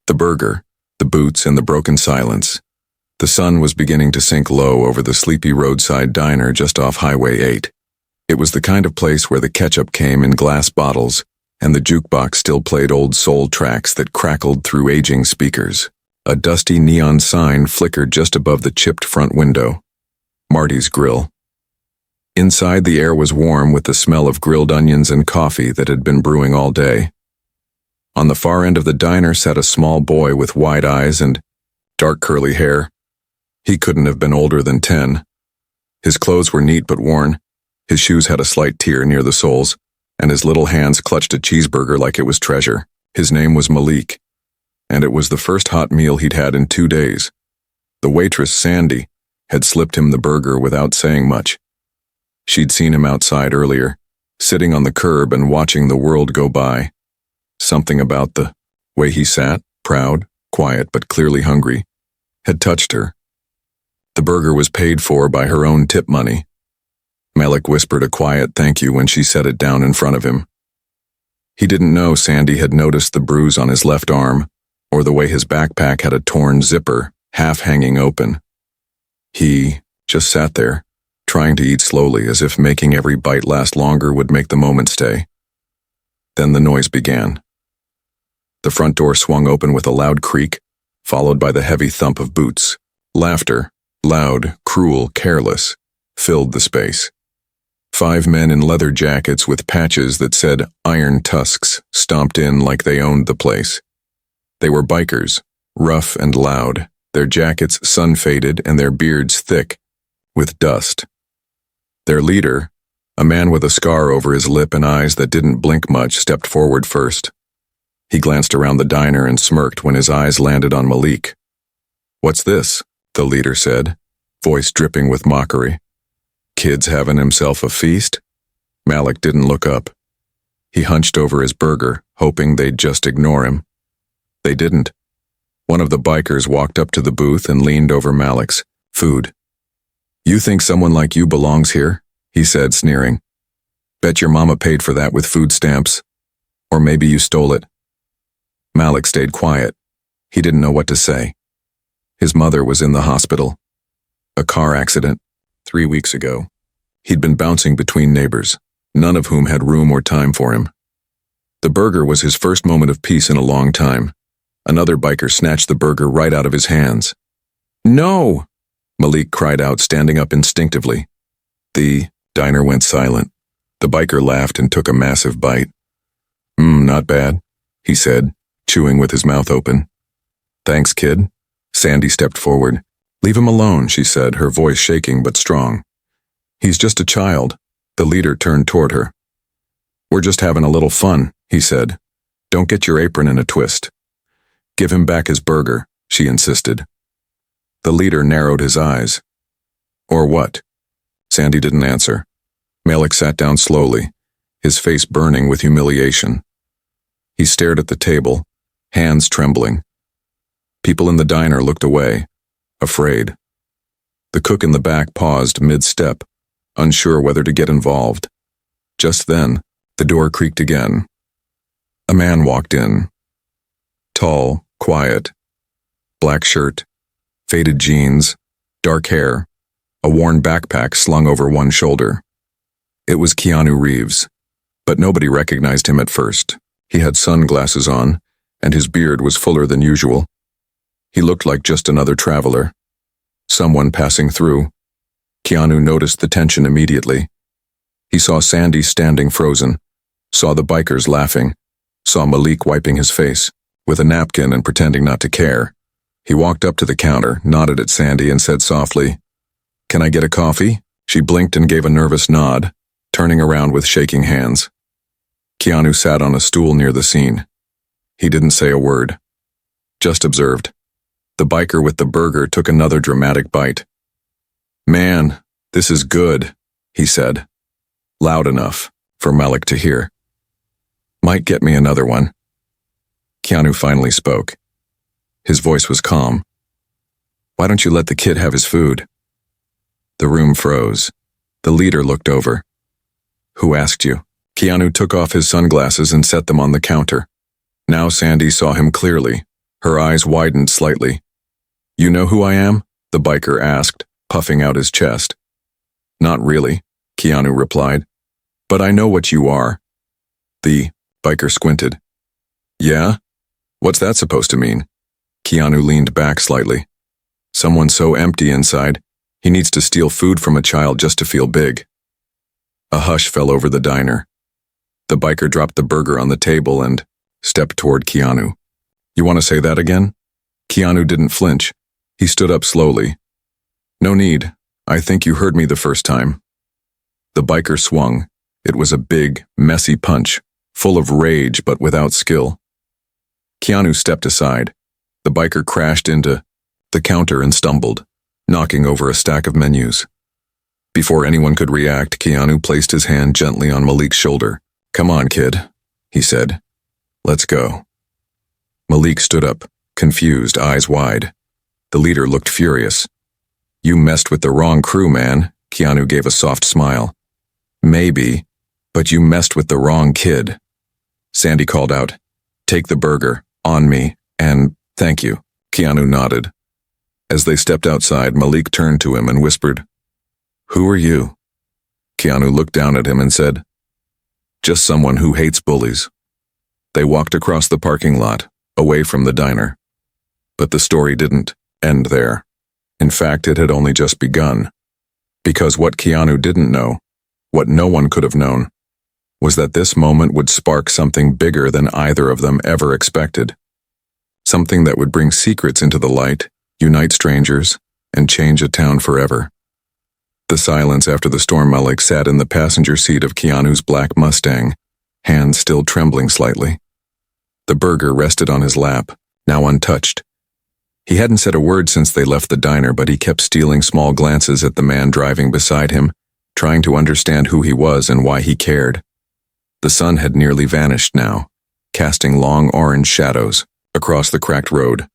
The burger, the boots, and the broken silence. The sun was beginning to sink low over the sleepy roadside diner just off Highway 8. It was the kind of place where the ketchup came in glass bottles, and the jukebox still played old soul tracks that crackled through aging speakers. A dusty neon sign flickered just above the chipped front window. Marty's Grill. Inside, the air was warm with the smell of grilled onions and coffee that had been brewing all day. On the far end of the diner sat a small boy with wide eyes and dark curly hair. He couldn't have been older than 10. His clothes were neat but worn. His shoes had a slight tear near the soles, and his little hands clutched a cheeseburger like it was treasure. His name was Malik, and it was the first hot meal he'd had in 2 days. The waitress, Sandy, had slipped him the burger without saying much. She'd seen him outside earlier, sitting on the curb and watching the world go by. Something about the way he sat, proud, quiet, but clearly hungry, had touched her. The burger was paid for by her own tip money. Malik whispered a quiet thank you when she set it down in front of him. He didn't know Sandy had noticed the bruise on his left arm, or the way his backpack had a torn zipper, half hanging open. He just sat there, trying to eat slowly as if making every bite last longer would make the moment stay. Then the noise began. The front door swung open with a loud creak, followed by the heavy thump of boots. Laughter, loud, cruel, careless, filled the space. 5 men in leather jackets with patches that said Iron Tusks stomped in like they owned the place. They were bikers, rough and loud, their jackets sun-faded and their beards thick with dust. Their leader, a man with a scar over his lip and eyes that didn't blink much, stepped forward first. He glanced around the diner and smirked when his eyes landed on Malik. "What's this?" the leader said, voice dripping with mockery. "Kid's having himself a feast?" Malik didn't look up. He hunched over his burger, hoping they'd just ignore him. They didn't. One of the bikers walked up to the booth and leaned over Malik's. "Food. You think someone like you belongs here?" he said, sneering. "Bet your mama paid for that with food stamps. Or maybe you stole it." Malik stayed quiet. He didn't know what to say. His mother was in the hospital. A car accident. 3 weeks ago. He'd been bouncing between neighbors, none of whom had room or time for him. The burger was his first moment of peace in a long time. Another biker snatched the burger right out of his hands. "No!" Malik cried out, standing up instinctively. The diner went silent. The biker laughed and took a massive bite. Not bad," he said, chewing with his mouth open. "Thanks, kid." Sandy stepped forward. "Leave him alone," she said, her voice shaking but strong. "He's just a child." The leader turned toward her. "We're just having a little fun," he said. "Don't get your apron in a twist." "Give him back his burger," she insisted. The leader narrowed his eyes. "Or what?" Sandy didn't answer. Malik sat down slowly, his face burning with humiliation. He stared at the table, hands trembling. People in the diner looked away, afraid. The cook in the back paused mid-step, unsure whether to get involved. Just then, the door creaked again. A man walked in. Tall, quiet, black shirt, faded jeans, dark hair, a worn backpack slung over one shoulder. It was Keanu Reeves, but nobody recognized him at first. He had sunglasses on, and his beard was fuller than usual. He looked like just another traveler. Someone passing through. Keanu noticed the tension immediately. He saw Sandy standing frozen, saw the bikers laughing, saw Malik wiping his face with a napkin and pretending not to care. He walked up to the counter, nodded at Sandy, and said softly, "Can I get a coffee?" She blinked and gave a nervous nod, turning around with shaking hands. Keanu sat on a stool near the scene. He didn't say a word, just observed. The biker with the burger took another dramatic bite. "Man, this is good," he said, loud enough for Malik to hear. "Might get me another one." Keanu finally spoke. His voice was calm. "Why don't you let the kid have his food?" The room froze. The leader looked over. "Who asked you?" Keanu took off his sunglasses and set them on the counter. Now Sandy saw him clearly, Her eyes widened slightly. "You know who I am?" the biker asked, puffing out his chest. "Not really," Keanu replied. "But I know what you are." The biker squinted. "Yeah? What's that supposed to mean?" Keanu leaned back slightly. "Someone so empty inside, he needs to steal food from a child just to feel big." A hush fell over the diner. The biker dropped the burger on the table and stepped toward Keanu. "You want to say that again?" Keanu didn't flinch. He stood up slowly. "No need. I think you heard me the first time." The biker swung. It was a big, messy punch, full of rage but without skill. Keanu stepped aside. The biker crashed into the counter and stumbled, knocking over a stack of menus. Before anyone could react, Keanu placed his hand gently on Malik's shoulder. "Come on, kid," he said. "Let's go." Malik stood up, confused, eyes wide. The leader looked furious. "You messed with the wrong crew, man." Keanu gave a soft smile. "Maybe, but you messed with the wrong kid." Sandy called out, "Take the burger, on me, and thank you." Keanu nodded. As they stepped outside, Malik turned to him and whispered, "Who are you?" Keanu looked down at him and said, "Just someone who hates bullies." They walked across the parking lot, away from the diner. But the story didn't end there. In fact, it had only just begun. Because what Keanu didn't know, what no one could have known, was that this moment would spark something bigger than either of them ever expected. Something that would bring secrets into the light, unite strangers, and change a town forever. The silence after the storm. Malik sat in the passenger seat of Keanu's black Mustang, hands still trembling slightly. The burger rested on his lap, now untouched. He hadn't said a word since they left the diner, but he kept stealing small glances at the man driving beside him, trying to understand who he was and why he cared. The sun had nearly vanished now, casting long orange shadows across the cracked road.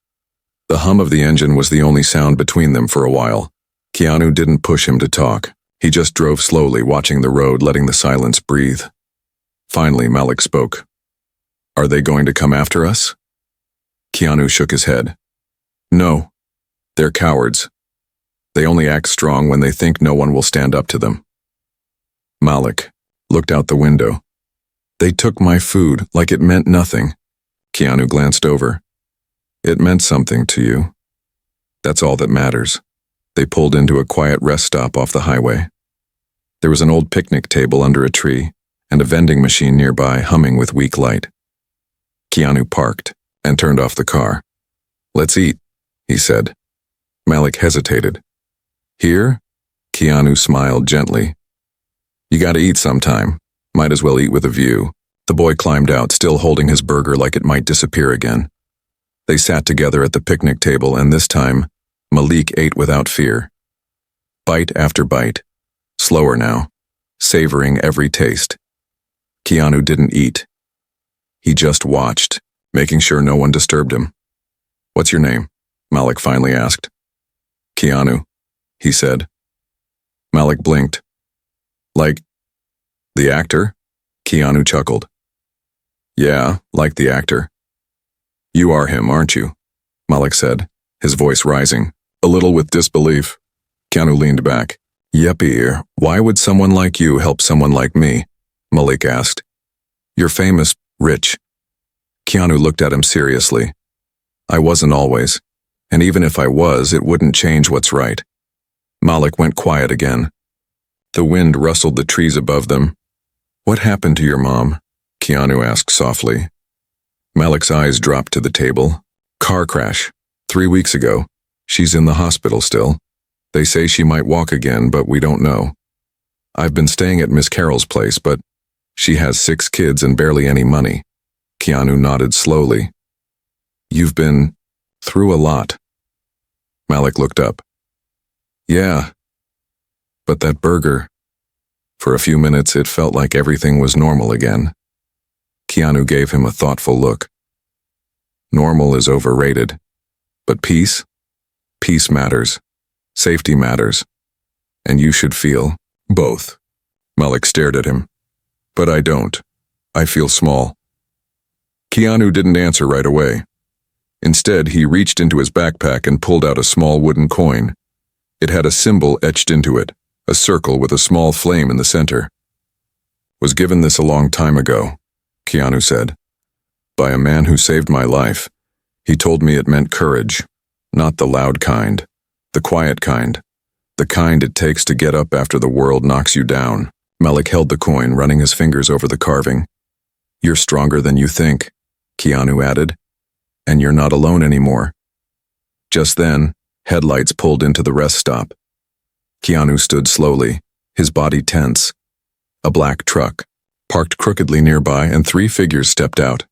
The hum of the engine was the only sound between them for a while. Keanu didn't push him to talk. He just drove slowly, watching the road, letting the silence breathe. Finally, Malik spoke. "Are they going to come after us?" Keanu shook his head. "No. They're cowards. They only act strong when they think no one will stand up to them." Malik looked out the window. "They took my food like it meant nothing." Keanu glanced over. "It meant something to you. That's all that matters." They pulled into a quiet rest stop off the highway. There was an old picnic table under a tree and a vending machine nearby humming with weak light. Keanu parked and turned off the car. "Let's eat," he said. Malik hesitated. "Here?" Keanu smiled gently. "You gotta eat sometime. Might as well eat with a view." The boy climbed out, still holding his burger like it might disappear again. They sat together at the picnic table, and this time, Malik ate without fear. Bite after bite, slower now, savoring every taste. Keanu didn't eat. He just watched, making sure no one disturbed him. "What's your name?" Malik finally asked. "Keanu," he said. Malik blinked. "Like the actor?" Keanu chuckled. "Yeah, like the actor." "You are him, aren't you?" Malik said, his voice rising, a little with disbelief. Keanu leaned back. "Yuppie, why would someone like you help someone like me?" Malik asked. "You're famous, rich." Keanu looked at him seriously. "I wasn't always, and even if I was, it wouldn't change what's right." Malik went quiet again. The wind rustled the trees above them. "What happened to your mom?" Keanu asked softly. Malik's eyes dropped to the table. "Car crash. 3 weeks ago. She's in the hospital still. They say she might walk again, but we don't know. I've been staying at Miss Carroll's place, but she has 6 kids and barely any money." Keanu nodded slowly. "You've been through a lot." Malik looked up. "Yeah. But that burger." For a few minutes, it felt like everything was normal again. Keanu gave him a thoughtful look. "Normal is overrated. But peace? Peace matters. Safety matters. And you should feel both." Malik stared at him. "But I don't. I feel small." Keanu didn't answer right away. Instead, he reached into his backpack and pulled out a small wooden coin. It had a symbol etched into it, a circle with a small flame in the center. "Was given this a long time ago," Keanu said, "by a man who saved my life. He told me it meant courage, not the loud kind, the quiet kind, the kind it takes to get up after the world knocks you down." Malik held the coin, running his fingers over the carving. "You're stronger than you think," Keanu added, "and you're not alone anymore." Just then, headlights pulled into the rest stop. Keanu stood slowly, his body tense. A black truck parked crookedly nearby, and 3 figures stepped out.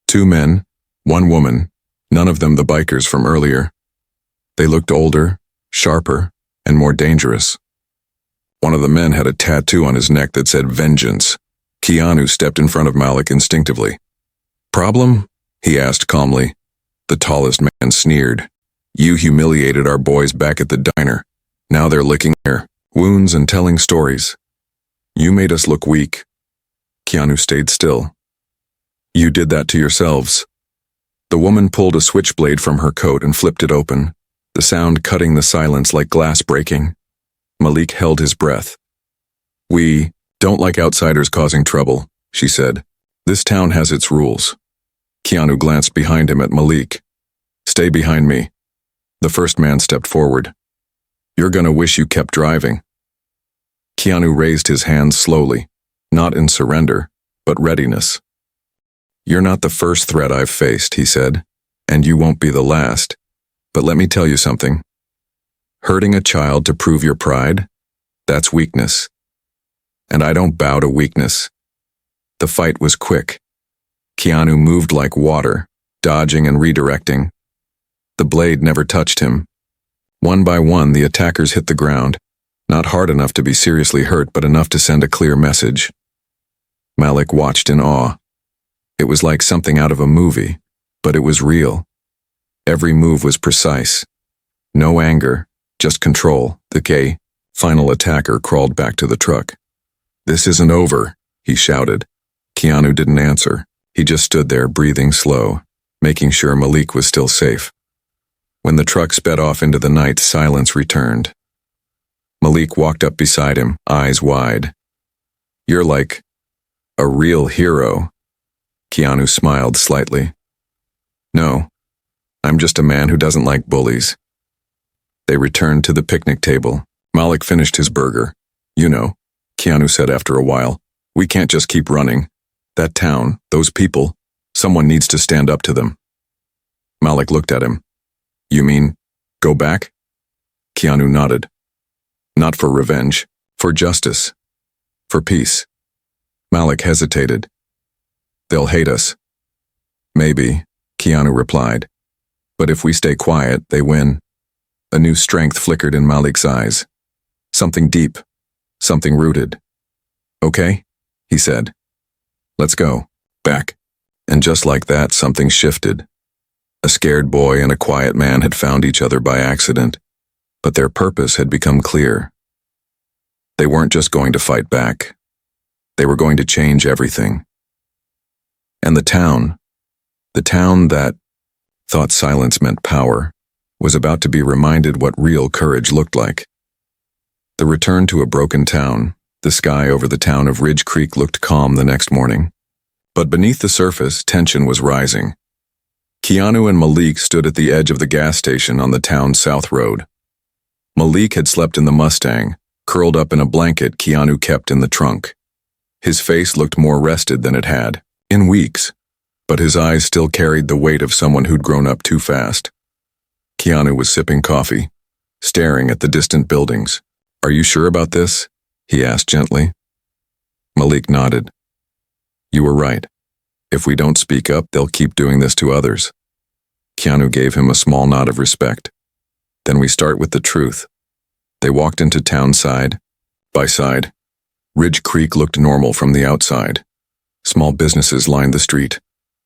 2 men, 1 woman, none of them the bikers from earlier. They looked older, sharper, and more dangerous. One of the men had a tattoo on his neck that said vengeance. Keanu stepped in front of Malik instinctively. "Problem?" he asked calmly. The tallest man sneered. "You humiliated our boys back at the diner. Now they're licking their wounds and telling stories. You made us look weak." Keanu stayed still. "You did that to yourselves." The woman pulled a switchblade from her coat and flipped it open, the sound cutting the silence like glass breaking. Malik held his breath. "We don't like outsiders causing trouble," she said. "This town has its rules." Keanu glanced behind him at Malik. "Stay behind me." The first man stepped forward. "You're gonna wish you kept driving." Keanu raised his hands slowly, not in surrender, but readiness. "You're not the first threat I've faced," he said, "and you won't be the last. But let me tell you something. Hurting a child to prove your pride? That's weakness. And I don't bow to weakness." The fight was quick. Keanu moved like water, dodging and redirecting. The blade never touched him. One by one, the attackers hit the ground, not hard enough to be seriously hurt, but enough to send a clear message. Malik watched in awe. It was like something out of a movie, but it was real. Every move was precise. No anger, just control. The final attacker crawled back to the truck. "This isn't over," he shouted. Keanu didn't answer. He just stood there, breathing slow, making sure Malik was still safe. When the truck sped off into the night, silence returned. Malik walked up beside him, eyes wide. "You're like a real hero." Keanu smiled slightly. "No, I'm just a man who doesn't like bullies." They returned to the picnic table. Malik finished his burger. "You know," Keanu said after a while, "we can't just keep running. That town, those people, someone needs to stand up to them." Malik looked at him. "You mean, go back?" Keanu nodded. "Not for revenge, for justice, for peace." Malik hesitated. "They'll hate us." "Maybe," Keanu replied. "But if we stay quiet, they win." A new strength flickered in Malik's eyes. Something deep, something rooted. "Okay," he said. "Let's go. Back." And just like that, something shifted. A scared boy and a quiet man had found each other by accident, but their purpose had become clear. They weren't just going to fight back. They were going to change everything. And the town that thought silence meant power, was about to be reminded what real courage looked like. The return to a broken town, the sky over the town of Ridge Creek looked calm the next morning. But beneath the surface, tension was rising. Keanu and Malik stood at the edge of the gas station on the town's south road. Malik had slept in the Mustang, curled up in a blanket Keanu kept in the trunk. His face looked more rested than it had, in weeks, but his eyes still carried the weight of someone who'd grown up too fast. Keanu was sipping coffee, staring at the distant buildings. "Are you sure about this?" he asked gently. Malik nodded. "You were right. If we don't speak up, they'll keep doing this to others." Keanu gave him a small nod of respect. "Then we start with the truth." They walked into town side by side. Ridge Creek looked normal from the outside. Small businesses lined the street.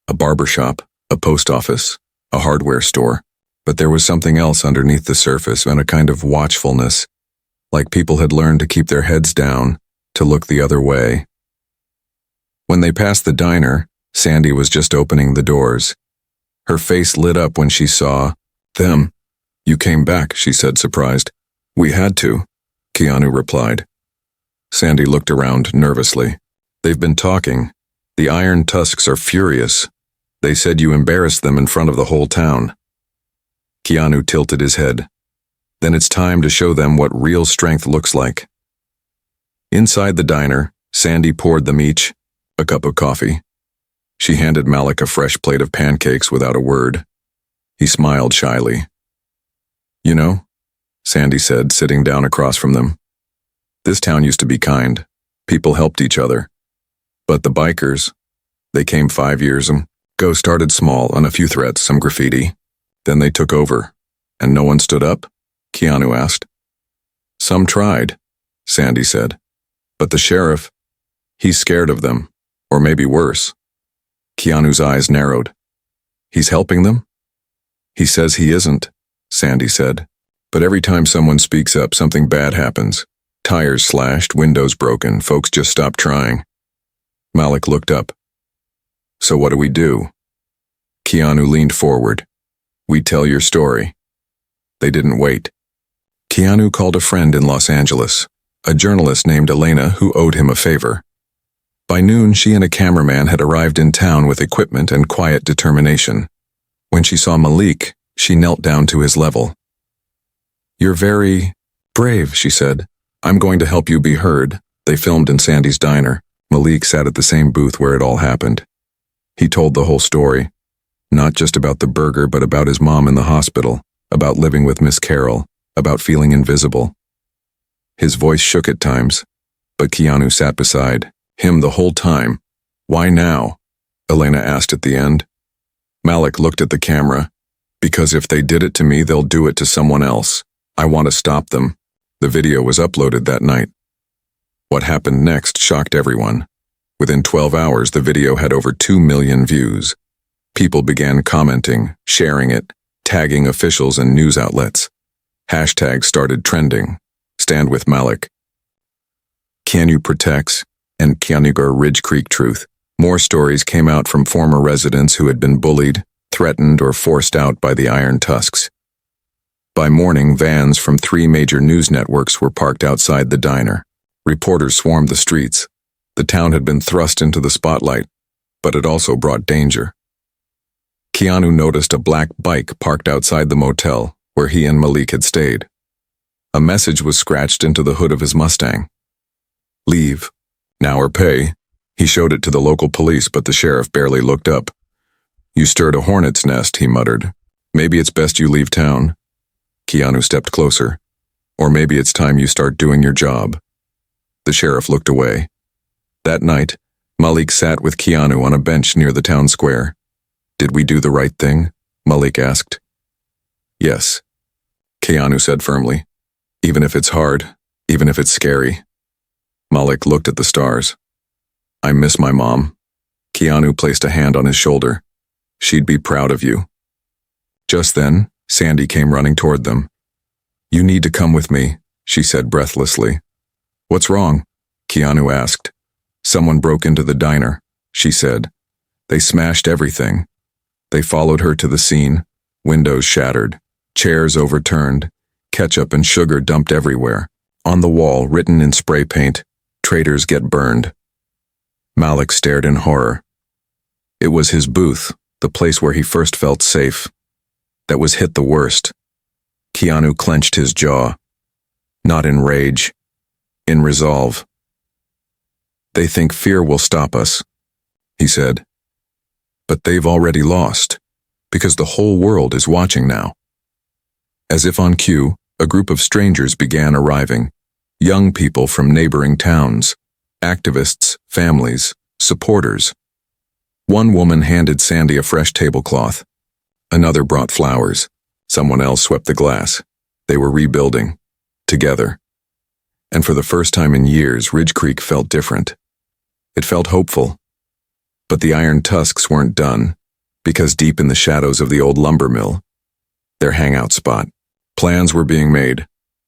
A barber shop, a post office, a hardware store. But there was something else underneath the surface, and a kind of watchfulness, like people had learned to keep their heads down, to look the other way. When they passed the diner, Sandy was just opening the doors. Her face lit up when she saw them. "You came back," she said, surprised. "We had to," Keanu replied. Sandy looked around nervously. "They've been talking. The Iron Tusks are furious. They said you embarrassed them in front of the whole town." Keanu tilted his head. "Then it's time to show them what real strength looks like." Inside the diner, Sandy poured them each a cup of coffee. She handed Malik a fresh plate of pancakes without a word. He smiled shyly. "You know," Sandy said, sitting down across from them, "this town used to be kind. People helped each other. But the bikers, they came 5 years ago, started small on a few threats, some graffiti. Then they took over. And no one stood up?" Keanu asked. "Some tried," Sandy said. "But the sheriff, he's scared of them. Or maybe worse." Keanu's eyes narrowed. "He's helping them?" "He says he isn't," Sandy said. "But every time someone speaks up, something bad happens. Tires slashed, windows broken, folks just stop trying." Malik looked up. "So what do we do?" Keanu leaned forward. "We tell your story." They didn't wait. Keanu called a friend in Los Angeles, a journalist named Elena who owed him a favor. By noon, she and a cameraman had arrived in town with equipment and quiet determination. When she saw Malik, she knelt down to his level. "You're very brave," she said. "I'm going to help you be heard." They filmed in Sandy's diner. Malik sat at the same booth where it all happened. He told the whole story, not just about the burger, but about his mom in the hospital, about living with Miss Carol, about feeling invisible. His voice shook at times, but Keanu sat beside him the whole time. "Why now?" Elena asked at the end. Malik looked at the camera. "Because if they did it to me, they'll do it to someone else. I want to stop them." The video was uploaded that night. What happened next shocked everyone. Within 12 hours, the video had over 2 million views. People began commenting, sharing it, tagging officials and news outlets. Hashtags started trending. Stand with Malik, Keanu protects, and Ridge Creek Truth. More stories came out from former residents who had been bullied, threatened, or forced out by the Iron Tusks. By morning, vans from 3 major news networks were parked outside the diner. Reporters swarmed the streets. The town had been thrust into the spotlight, but it also brought danger. Keanu noticed a black bike parked outside the motel where he and Malik had stayed. A message was scratched into the hood of his Mustang. "Leave, now or pay." He showed it to the local police, but the sheriff barely looked up. "You stirred a hornet's nest," he muttered. "Maybe it's best you leave town." Keanu stepped closer. "Or maybe it's time you start doing your job." The sheriff looked away. That night, Malik sat with Keanu on a bench near the town square. "Did we do the right thing?" Malik asked. "Yes," Keanu said firmly. "Even if it's hard, even if it's scary." Malik looked at the stars. "I miss my mom." Keanu placed a hand on his shoulder. "She'd be proud of you." Just then, Sandy came running toward them. "You need to come with me," she said breathlessly. "What's wrong?" Keanu asked. "Someone broke into the diner," she said. "They smashed everything." They followed her to the scene. Windows shattered, chairs overturned, ketchup and sugar dumped everywhere. On the wall, written in spray paint, "Traitors get burned." Malik stared in horror. It was his booth, the place where he first felt safe, that was hit the worst. Keanu clenched his jaw. Not in rage, in resolve. "They think fear will stop us," he said. "But they've already lost, because the whole world is watching now." As if on cue, a group of strangers began arriving. Young people from neighboring towns, activists, families, supporters. One woman handed Sandy a fresh tablecloth. Another brought flowers. Someone else swept the glass. They were rebuilding. Together. And for the first time in years, Ridge Creek felt different. It felt hopeful. But the Iron Tusks weren't done, because deep in the shadows of the old lumber mill, their hangout spot, plans were being made.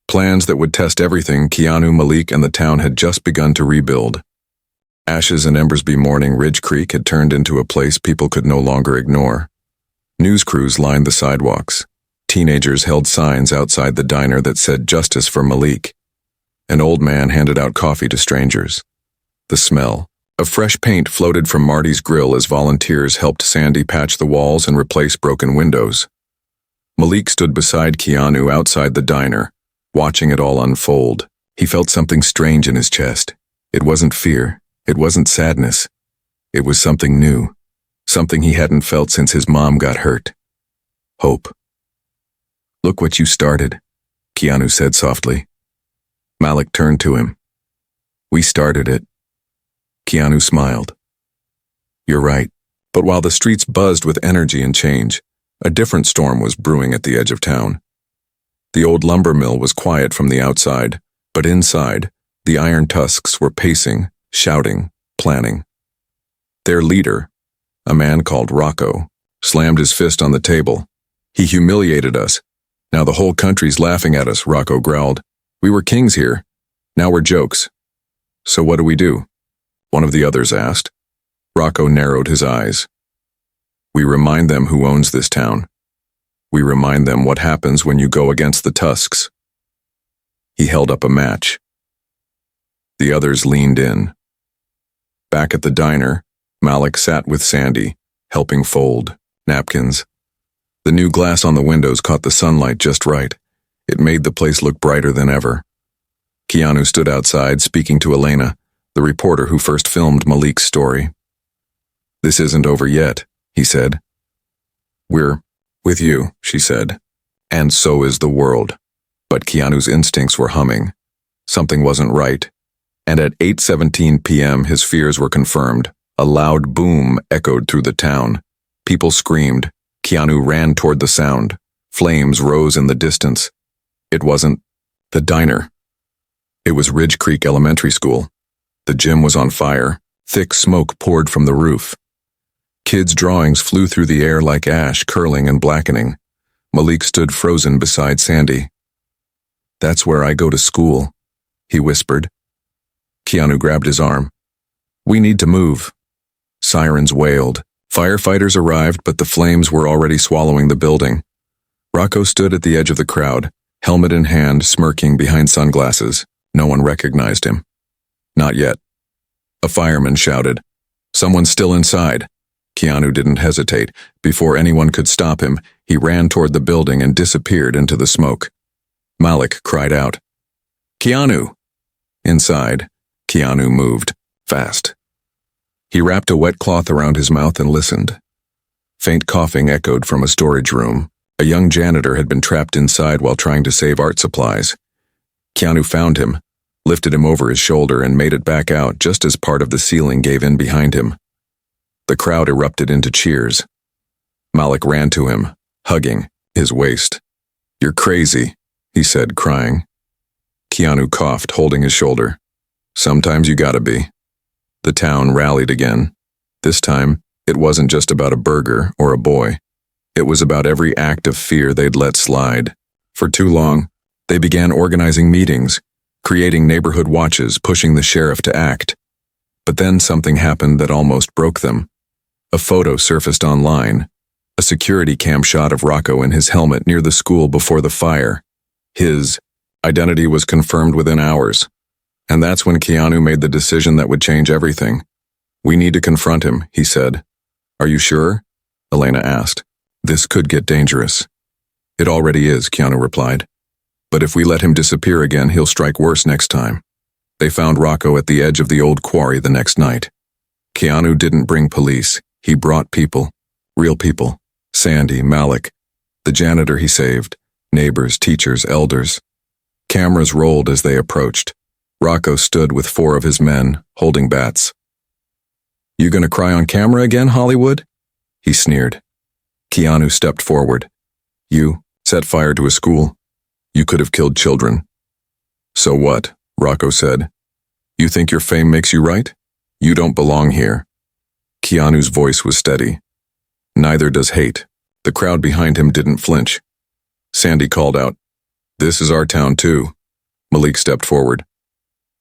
Plans that would test everything Keanu, Malik, and the town had just begun to rebuild. Ashes and embers be morning, Ridge Creek had turned into a place people could no longer ignore. News crews lined the sidewalks. Teenagers held signs outside the diner that said "Justice for Malik." An old man handed out coffee to strangers. The smell of fresh paint floated from Marty's grill as volunteers helped Sandy patch the walls and replace broken windows. Malik stood beside Keanu outside the diner, watching it all unfold. He felt something strange in his chest. It wasn't fear. It wasn't sadness. It was something new. Something he hadn't felt since his mom got hurt. Hope. "Look what you started," Keanu said softly. Malik turned to him. "We started it." Keanu smiled. "You're right." But while the streets buzzed with energy and change, a different storm was brewing at the edge of town. The old lumber mill was quiet from the outside, but inside, the iron tusks were pacing, shouting, planning. Their leader, a man called Rocco, slammed his fist on the table. "He humiliated us. Now the whole country's laughing at us," Rocco growled. "We were kings here. Now we're jokes." "So what do we do?" one of the others asked. Rocco narrowed his eyes. "We remind them who owns this town. We remind them what happens when you go against the tusks." He held up a match. The others leaned in. Back at the diner, Malik sat with Sandy, helping fold napkins. The new glass on the windows caught the sunlight just right. It made the place look brighter than ever. Keanu stood outside, speaking to Elena, the reporter who first filmed Malik's story. "This isn't over yet," he said. "We're with you," she said. "And so is the world." But Keanu's instincts were humming. Something wasn't right. And at 8:17 p.m. his fears were confirmed. A loud boom echoed through the town. People screamed. Keanu ran toward the sound. Flames rose in the distance. It wasn't the diner. It was Ridge Creek Elementary School. The gym was on fire. Thick smoke poured from the roof. Kids' drawings flew through the air like ash, curling and blackening. Malik stood frozen beside Sandy. "That's where I go to school," he whispered. Keanu grabbed his arm. "We need to move." Sirens wailed. Firefighters arrived, but the flames were already swallowing the building. Rocco stood at the edge of the crowd, helmet in hand, smirking behind sunglasses. No one recognized him. "Not yet." A fireman shouted. "Someone's still inside." Keanu didn't hesitate. Before anyone could stop him, he ran toward the building and disappeared into the smoke. Malik cried out, "Keanu!" Inside, Keanu moved, fast. He wrapped a wet cloth around his mouth and listened. Faint coughing echoed from a storage room. A young janitor had been trapped inside while trying to save art supplies. Keanu found him, lifted him over his shoulder and made it back out just as part of the ceiling gave in behind him. The crowd erupted into cheers. Malik ran to him, hugging his waist. "You're crazy," he said, crying. Keanu coughed, holding his shoulder. "Sometimes you gotta be." The town rallied again. This time, it wasn't just about a burger or a boy. It was about every act of fear they'd let slide. For too long, they began organizing meetings, creating neighborhood watches, pushing the sheriff to act. But then something happened that almost broke them. A photo surfaced online, a security cam shot of Rocco in his helmet near the school before the fire. His identity was confirmed within hours. And that's when Keanu made the decision that would change everything. "We need to confront him," he said. "Are you sure?" Elena asked. "This could get dangerous." "It already is," Keanu replied. "But if we let him disappear again, he'll strike worse next time." They found Rocco at the edge of the old quarry the next night. Keanu didn't bring police. He brought people. Real people. Sandy, Malik, the janitor he saved, neighbors, teachers, elders. Cameras rolled as they approached. Rocco stood with 4 of his men, holding bats. "You gonna cry on camera again, Hollywood?" he sneered. Keanu stepped forward. "You set fire to a school. You could have killed children." "So what?" Rocco said. "You think your fame makes you right? You don't belong here." Keanu's voice was steady. "Neither does hate." The crowd behind him didn't flinch. Sandy called out, "This is our town too." Malik stepped forward.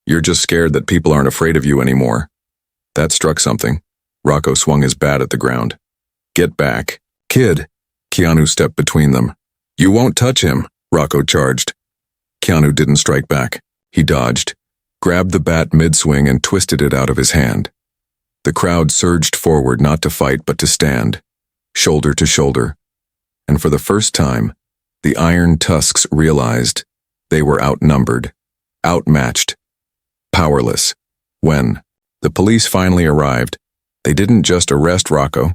"You're just scared that people aren't afraid of you anymore." That struck something. Rocco swung his bat at the ground. "Get back, kid." Keanu stepped between them. "You won't touch him," Rocco charged. Keanu didn't strike back. He dodged, grabbed the bat mid-swing and twisted it out of his hand. The crowd surged forward not to fight but to stand, shoulder to shoulder. And for the first time, the Iron Tusks realized they were outnumbered, outmatched, powerless. When the police finally arrived, they didn't just arrest Rocco.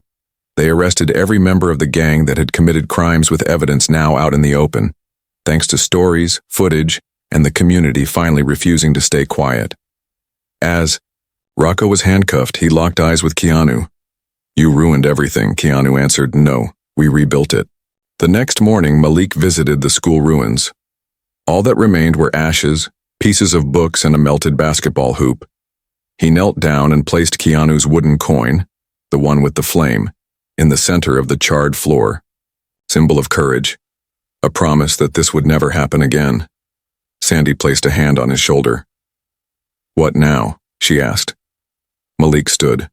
They arrested every member of the gang that had committed crimes with evidence now out in the open, thanks to stories, footage, and the community finally refusing to stay quiet. As Rocco was handcuffed, he locked eyes with Keanu. "You ruined everything," Keanu answered. "No, we rebuilt it." The next morning, Malik visited the school ruins. All that remained were ashes, pieces of books, and a melted basketball hoop. He knelt down and placed Keanu's wooden coin, the one with the flame, in the center of the charred floor. Symbol of courage. A promise that this would never happen again. Sandy placed a hand on his shoulder. "What now?" she asked. Malik stood.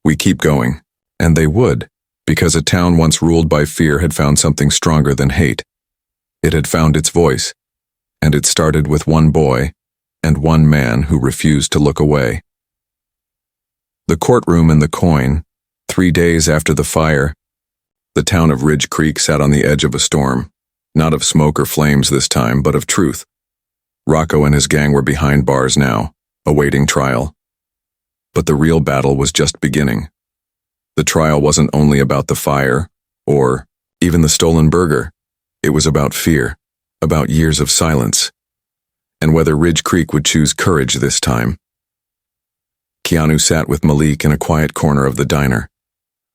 "We keep going." And they would, because a town once ruled by fear had found something stronger than hate. It had found its voice, and it started with one boy and one man who refused to look away. The courtroom and the coin. 3 days after the fire, the town of Ridge Creek sat on the edge of a storm, not of smoke or flames this time, but of truth. Rocco and his gang were behind bars now, awaiting trial. But the real battle was just beginning. The trial wasn't only about the fire, or even the stolen burger. It was about fear, about years of silence, and whether Ridge Creek would choose courage this time. Keanu sat with Malik in a quiet corner of the diner.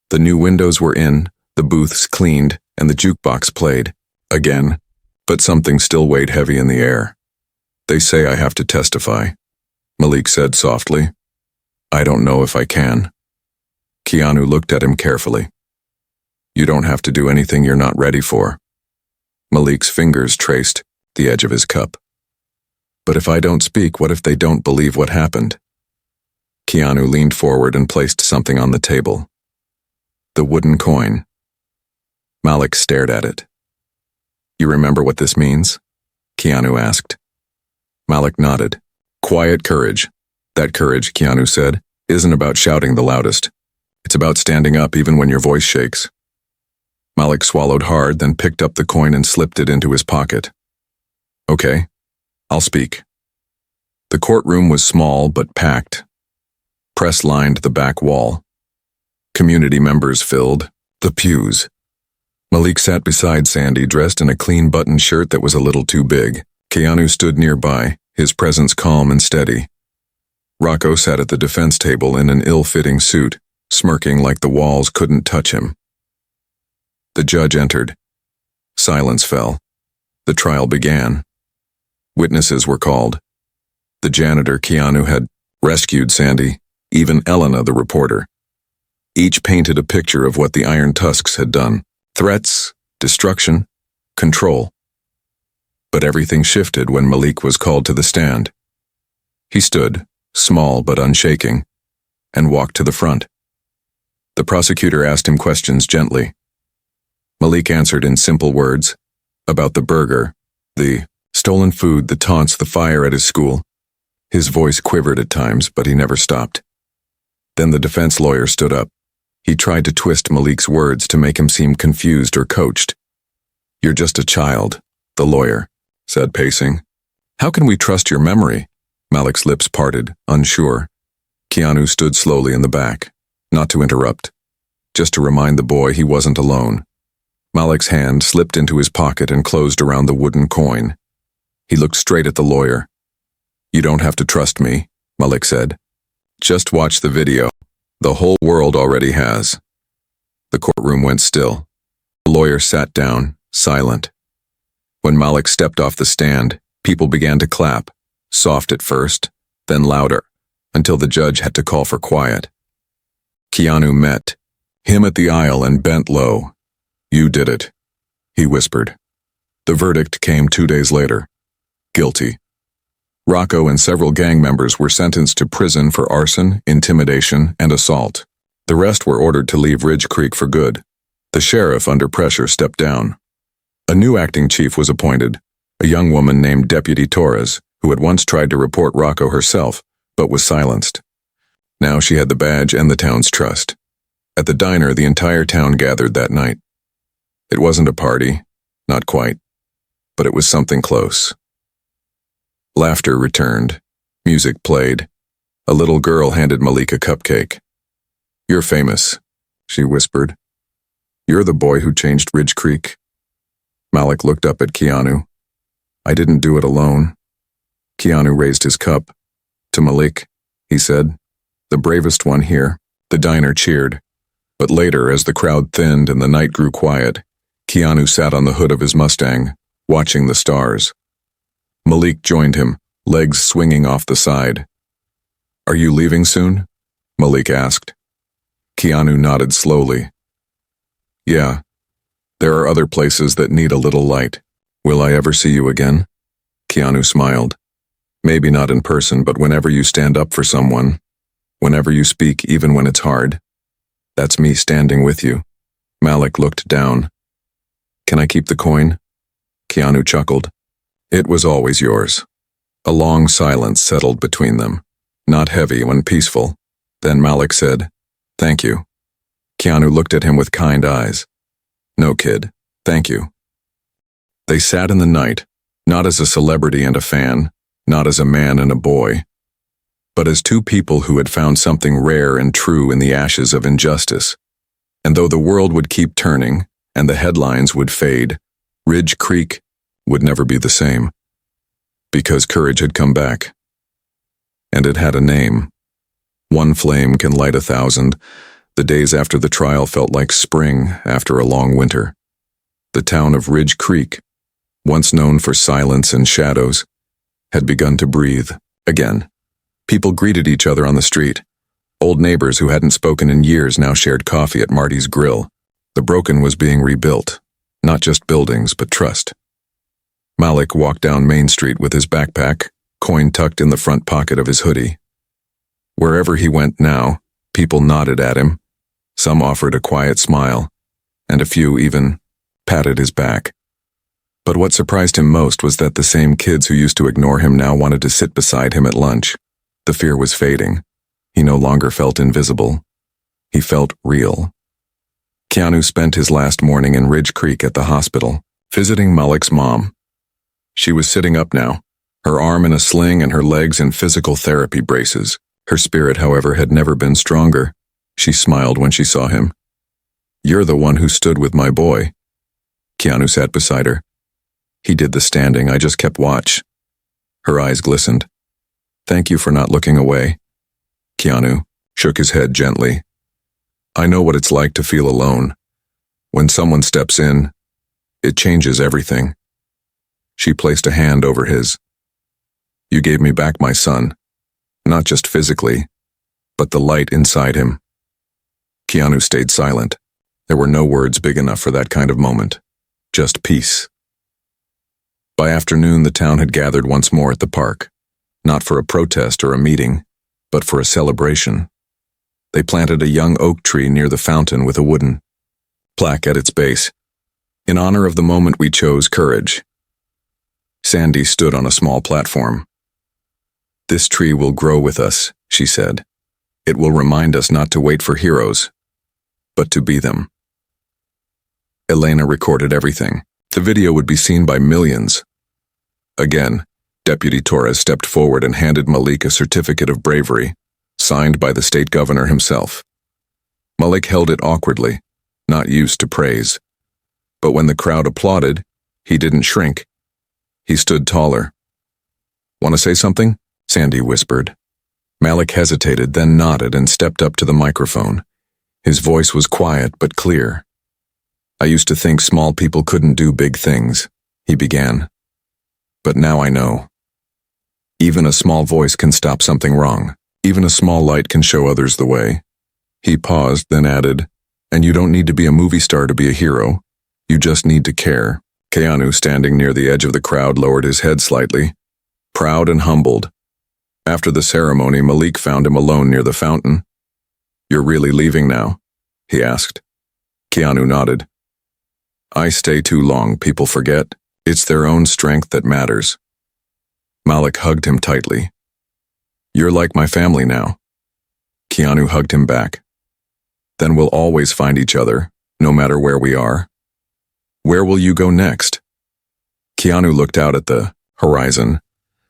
The new windows were in, the booths cleaned, and the jukebox played. Again, but something still weighed heavy in the air. "They say I have to testify," Malik said softly. "I don't know if I can." Keanu looked at him carefully. "You don't have to do anything you're not ready for." Malik's fingers traced the edge of his cup. "But if I don't speak, what if they don't believe what happened?" Keanu leaned forward and placed something on the table. The wooden coin. Malik stared at it. "You remember what this means?" Keanu asked. Malik nodded. "Quiet courage." "That courage," Keanu said, "isn't about shouting the loudest. It's about standing up even when your voice shakes." Malik swallowed hard, then picked up the coin and slipped it into his pocket. "Okay, I'll speak." The courtroom was small but packed. Press lined the back wall. Community members filled the pews. Malik sat beside Sandy, dressed in a clean button shirt that was a little too big. Keanu stood nearby, his presence calm and steady. Rocco sat at the defense table in an ill-fitting suit, smirking like the walls couldn't touch him. The judge entered. Silence fell. The trial began. Witnesses were called. The janitor, Keanu, had rescued Sandy, even Elena, the reporter. Each painted a picture of what the Iron Tusks had done. Threats, destruction, control. But everything shifted when Malik was called to the stand. He stood, small but unshaking, and walked to the front. The prosecutor asked him questions gently. Malik answered in simple words, about the burger, the stolen food, the taunts, the fire at his school. His voice quivered at times, but he never stopped. Then the defense lawyer stood up. He tried to twist Malik's words to make him seem confused or coached. "You're just a child," the lawyer said, pacing. "How can we trust your memory?" Malik's lips parted, unsure. Keanu stood slowly in the back, not to interrupt, just to remind the boy he wasn't alone. Malik's hand slipped into his pocket and closed around the wooden coin. He looked straight at the lawyer. "You don't have to trust me," Malik said. "Just watch the video. The whole world already has." The courtroom went still. The lawyer sat down, silent. When Malik stepped off the stand, people began to clap, soft at first, then louder, until the judge had to call for quiet. Keanu met him at the aisle and bent low. "You did it," he whispered. The verdict came 2 days later. Guilty. Rocco and several gang members were sentenced to prison for arson, intimidation, and assault. The rest were ordered to leave Ridge Creek for good. The sheriff, under pressure, stepped down. A new acting chief was appointed, a young woman named Deputy Torres, who had once tried to report Rocco herself, but was silenced. Now she had the badge and the town's trust. At the diner, the entire town gathered that night. It wasn't a party, not quite, but it was something close. Laughter returned. Music played. A little girl handed Malik a cupcake. "You're famous," she whispered. "You're the boy who changed Ridge Creek." Malik looked up at Keanu. "I didn't do it alone." Keanu raised his cup. "To Malik," he said. "The bravest one here." The diner cheered. But later, as the crowd thinned and the night grew quiet, Keanu sat on the hood of his Mustang, watching the stars. Malik joined him, legs swinging off the side. "Are you leaving soon?" Malik asked. Keanu nodded slowly. "Yeah. There are other places that need a little light. Will I ever see you again?" Keanu smiled. "Maybe not in person, but whenever you stand up for someone, whenever you speak even when it's hard, that's me standing with you." Malik looked down. "Can I keep the coin?" Keanu chuckled. "It was always yours." A long silence settled between them, not heavy when peaceful. Then Malik said, "Thank you." Keanu looked at him with kind eyes. "No, kid, thank you." They sat in the night, not as a celebrity and a fan, not as a man and a boy, but as two people who had found something rare and true in the ashes of injustice. And though the world would keep turning, and the headlines would fade, Ridge Creek would never be the same. Because courage had come back. And it had a name. One flame can light 1,000. The days after the trial felt like spring after a long winter. The town of Ridge Creek, once known for silence and shadows, had begun to breathe again. People greeted each other on the street. Old neighbors who hadn't spoken in years now shared coffee at Marty's Grill. The broken was being rebuilt, not just buildings, but trust. Malik walked down Main Street with his backpack, coin tucked in the front pocket of his hoodie. Wherever he went now, people nodded at him. Some offered a quiet smile, and a few even patted his back. But what surprised him most was that the same kids who used to ignore him now wanted to sit beside him at lunch. The fear was fading. He no longer felt invisible. He felt real. Keanu spent his last morning in Ridge Creek at the hospital, visiting Malik's mom. She was sitting up now, her arm in a sling and her legs in physical therapy braces. Her spirit, however, had never been stronger. She smiled when she saw him. "You're the one who stood with my boy." Keanu sat beside her. "He did the standing, I just kept watch." Her eyes glistened. "Thank you for not looking away." Keanu shook his head gently. "I know what it's like to feel alone. When someone steps in, it changes everything." She placed a hand over his. "You gave me back my son, not just physically, but the light inside him." Keanu stayed silent. There were no words big enough for that kind of moment. Just peace. By afternoon, the town had gathered once more at the park, not for a protest or a meeting, but for a celebration. They planted a young oak tree near the fountain with a wooden plaque at its base. "In honor of the moment we chose courage." Sandy stood on a small platform. "This tree will grow with us," she said. "It will remind us not to wait for heroes, but to be them." Elena recorded everything. The video would be seen by millions. Again, Deputy Torres stepped forward and handed Malik a certificate of bravery, signed by the state governor himself. Malik held it awkwardly, not used to praise. But when the crowd applauded, he didn't shrink. He stood taller. "Want to say something?" Sandy whispered. Malik hesitated, then nodded and stepped up to the microphone. His voice was quiet but clear. "I used to think small people couldn't do big things," he began. "But now I know. Even a small voice can stop something wrong. Even a small light can show others the way." He paused, then added, "And you don't need to be a movie star to be a hero. You just need to care." Keanu, standing near the edge of the crowd, lowered his head slightly, proud and humbled. After the ceremony, Malik found him alone near the fountain. "You're really leaving now?" he asked. Keanu nodded. I stay too long, people forget. It's their own strength that matters. Malik hugged him tightly. You're like my family now. Keanu hugged him back. Then we'll always find each other, no matter where we are. Where will you go next? Keanu looked out at the horizon.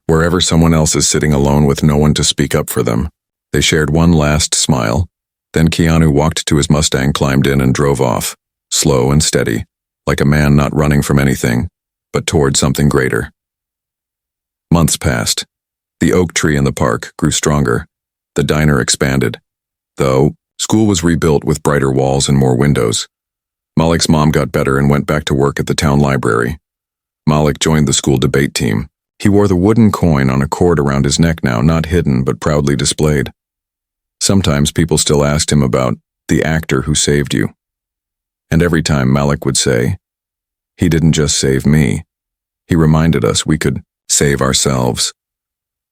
Wherever someone else is sitting alone with no one to speak up for them. They shared one last smile. Then Keanu walked to his Mustang, climbed in, and drove off, slow and steady, like a man not running from anything, but toward something greater. Months passed. The oak tree in the park grew stronger. The diner expanded. Though, school was rebuilt with brighter walls and more windows. Malik's mom got better and went back to work at the town library. Malik joined the school debate team. He wore the wooden coin on a cord around his neck now, not hidden but proudly displayed. Sometimes people still asked him about the actor who saved you. And every time Malik would say, he didn't just save me. He reminded us we could save ourselves.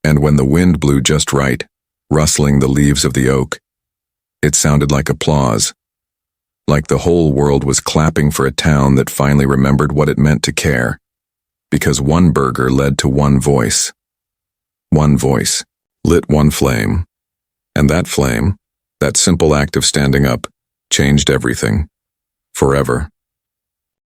And when the wind blew just right, rustling the leaves of the oak, it sounded like applause. Like the whole world was clapping for a town that finally remembered what it meant to care. Because one burger led to one voice. One voice lit one flame. And that flame, that simple act of standing up, changed everything. Forever.